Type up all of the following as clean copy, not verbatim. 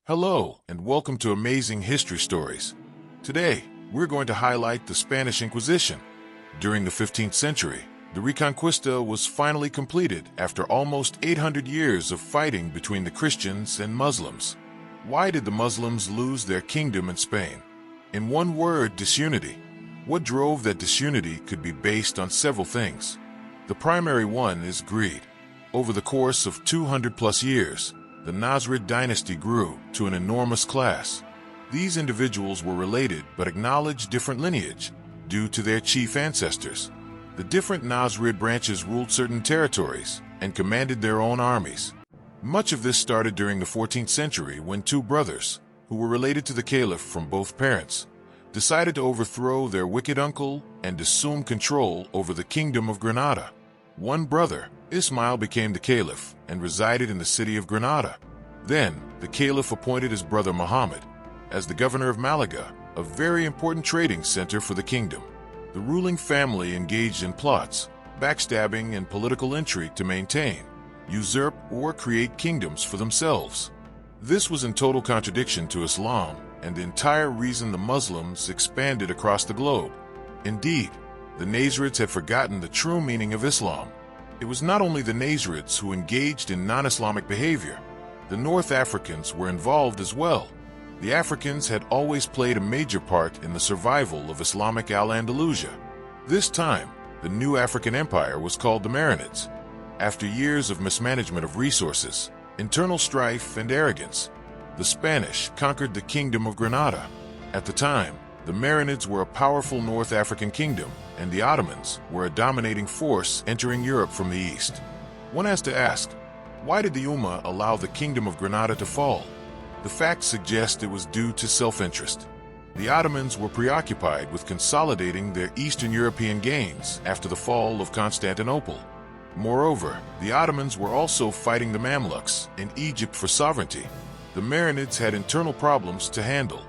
Hello, and welcome to Amazing History Stories. Today, we're going to highlight the Spanish Inquisition. During the 15th century, the Reconquista was finally completed after almost 800 years of fighting between the Christians and Muslims. Why did the Muslims lose their kingdom in Spain? In one word, disunity. What drove that disunity could be based on several things. The primary one is greed. Over the course of 200+ years, the Nasrid dynasty grew to an enormous class. These individuals were related but acknowledged different lineage due to their chief ancestors. The different Nasrid branches ruled certain territories and commanded their own armies. Much of this started during the 14th century when two brothers, who were related to the caliph from both parents, decided to overthrow their wicked uncle and assume control over the kingdom of Granada. One brother, Ismail, became the caliph and resided in the city of Granada. Then, the caliph appointed his brother Muhammad as the governor of Malaga, a very important trading center for the kingdom. The ruling family engaged in plots, backstabbing, and political intrigue to maintain, usurp, or create kingdoms for themselves. This was in total contradiction to Islam and the entire reason the Muslims expanded across the globe. Indeed, the Nasrids had forgotten the true meaning of Islam. It was not only the Nasrids who engaged in non-Islamic behavior. The North Africans were involved as well. The Africans had always played a major part in the survival of Islamic Al-Andalusia. This time, the new African empire was called the Marinids. After years of mismanagement of resources, internal strife, and arrogance, the Spanish conquered the Kingdom of Granada. At the time, the Marinids were a powerful North African kingdom, and the Ottomans were a dominating force entering Europe from the east. One has to ask, why did the Ummah allow the Kingdom of Granada to fall? The facts suggest it was due to self-interest. The Ottomans were preoccupied with consolidating their Eastern European gains after the fall of Constantinople. Moreover, the Ottomans were also fighting the Mamluks in Egypt for sovereignty. The Marinids had internal problems to handle.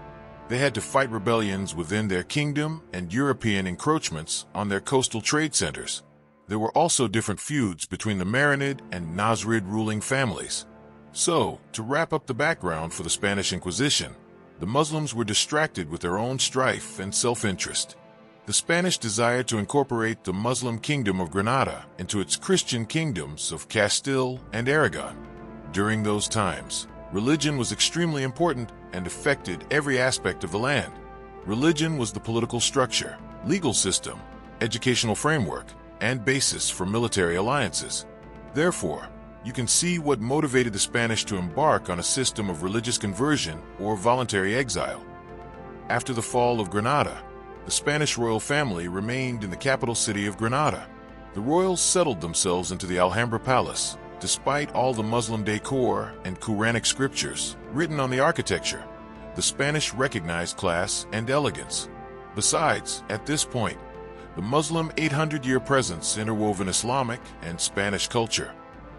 They had to fight rebellions within their kingdom and European encroachments on their coastal trade centers. There were also different feuds between the Marinid and Nasrid ruling families. So, to wrap up the background for the Spanish Inquisition, the Muslims were distracted with their own strife and self-interest. The Spanish desired to incorporate the Muslim kingdom of Granada into its Christian kingdoms of Castile and Aragon. During those times, religion was extremely important and affected every aspect of the land. Religion was the political structure, legal system, educational framework, and basis for military alliances. Therefore, you can see what motivated the Spanish to embark on a system of religious conversion or voluntary exile. After the fall of Granada, the Spanish royal family remained in the capital city of Granada. The royals settled themselves into the Alhambra Palace, despite all the Muslim decor and Quranic scriptures written on the architecture. The Spanish recognized class and elegance. Besides, at this point, the Muslim 800-year presence interwove Islamic and Spanish culture.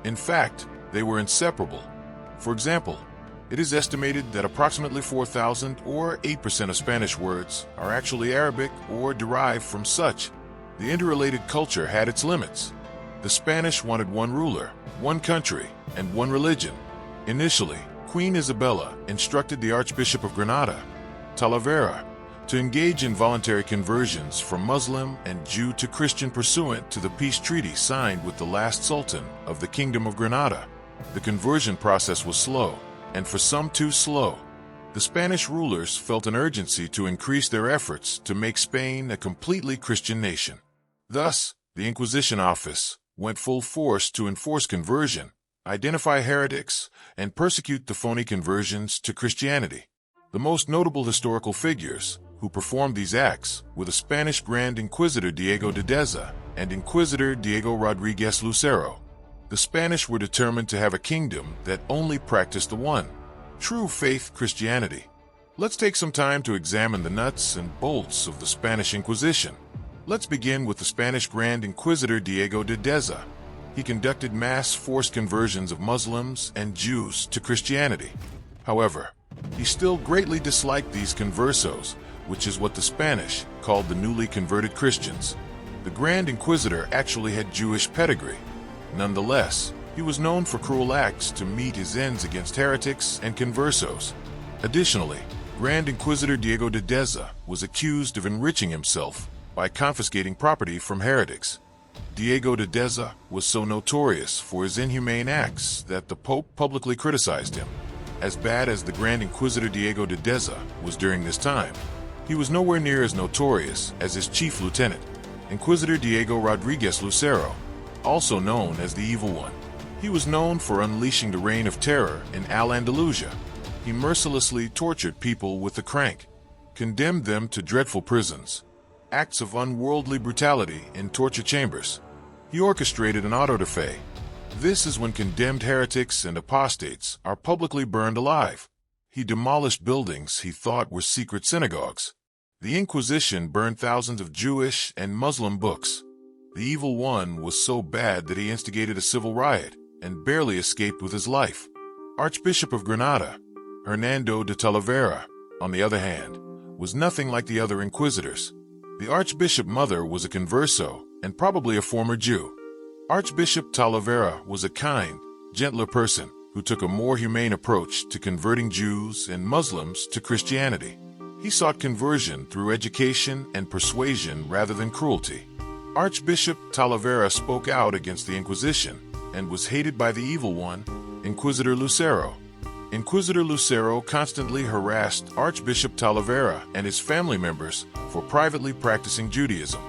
In fact, they were inseparable. For example, it is estimated that approximately 4,000 or 8% of Spanish words are actually Arabic or derived from such. The interrelated culture had its limits. The Spanish wanted one ruler, one country, and one religion. Initially, Queen Isabella instructed the Archbishop of Granada, Talavera, to engage in voluntary conversions from Muslim and Jew to Christian pursuant to the peace treaty signed with the last Sultan of the Kingdom of Granada. The conversion process was slow, and for some too slow. The Spanish rulers felt an urgency to increase their efforts to make Spain a completely Christian nation. Thus, the Inquisition office went full force to enforce conversion, identify heretics, and persecute the phony conversions to Christianity. The most notable historical figures who performed these acts were the Spanish Grand Inquisitor Diego de Deza and Inquisitor Diego Rodriguez Lucero. The Spanish were determined to have a kingdom that only practiced the one true faith, Christianity. Let's take some time to examine the nuts and bolts of the Spanish Inquisition. Let's begin with the Spanish Grand Inquisitor Diego de Deza. He conducted mass forced conversions of Muslims and Jews to Christianity. However, he still greatly disliked these conversos, which is what the Spanish called the newly converted Christians. The Grand Inquisitor actually had Jewish pedigree. Nonetheless, he was known for cruel acts to meet his ends against heretics and conversos. Additionally, Grand Inquisitor Diego de Deza was accused of enriching himself by confiscating property from heretics. Diego de Deza was so notorious for his inhumane acts that the Pope publicly criticized him. As bad as the Grand Inquisitor Diego de Deza was during this time, he was nowhere near as notorious as his chief lieutenant, Inquisitor Diego Rodriguez Lucero, also known as the Evil One. He was known for unleashing the reign of terror in Al-Andalusia. He mercilessly tortured people with the crank, condemned them to dreadful prisons, acts of unworldly brutality in torture chambers. He orchestrated an auto-da-fe. This is when condemned heretics and apostates are publicly burned alive. He demolished buildings he thought were secret synagogues. The Inquisition burned thousands of Jewish and Muslim books. The Evil One was so bad that he instigated a civil riot and barely escaped with his life. Archbishop of Granada, Hernando de Talavera, on the other hand, was nothing like the other inquisitors. The Archbishop mother was a converso and probably a former Jew. Archbishop Talavera was a kind, gentler person who took a more humane approach to converting Jews and Muslims to Christianity. He sought conversion through education and persuasion rather than cruelty. Archbishop Talavera spoke out against the Inquisition and was hated by the Evil One, Inquisitor Lucero. Inquisitor Lucero constantly harassed Archbishop Talavera and his family members for privately practicing Judaism.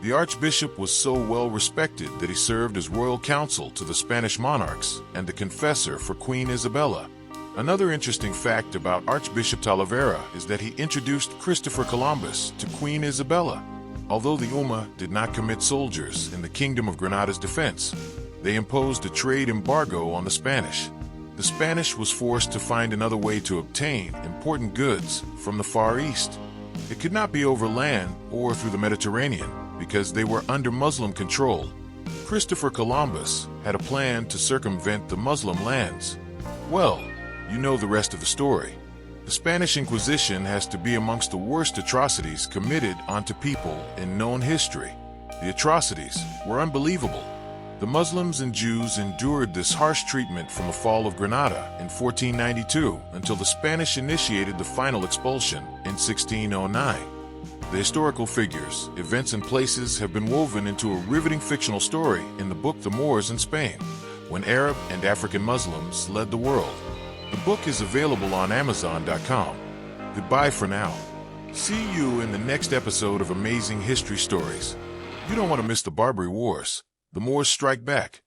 The Archbishop was so well respected that he served as royal counsel to the Spanish monarchs and the confessor for Queen Isabella. Another interesting fact about Archbishop Talavera is that he introduced Christopher Columbus to Queen Isabella. Although the Umma did not commit soldiers in the Kingdom of Granada's defense, they imposed a trade embargo on the Spanish. The Spanish was forced to find another way to obtain important goods from the Far East. It could not be over land or through the Mediterranean because they were under Muslim control. Christopher Columbus had a plan to circumvent the Muslim lands. Well, you know the rest of the story. The Spanish Inquisition has to be amongst the worst atrocities committed onto people in known history. The atrocities were unbelievable. The Muslims and Jews endured this harsh treatment from the fall of Granada in 1492 until the Spanish initiated the final expulsion in 1609. The historical figures, events, and places have been woven into a riveting fictional story in the book The Moors in Spain, when Arab and African Muslims led the world. The book is available on Amazon.com. Goodbye for now. See you in the next episode of Amazing History Stories. You don't want to miss the Barbary Wars. The Moors strike back.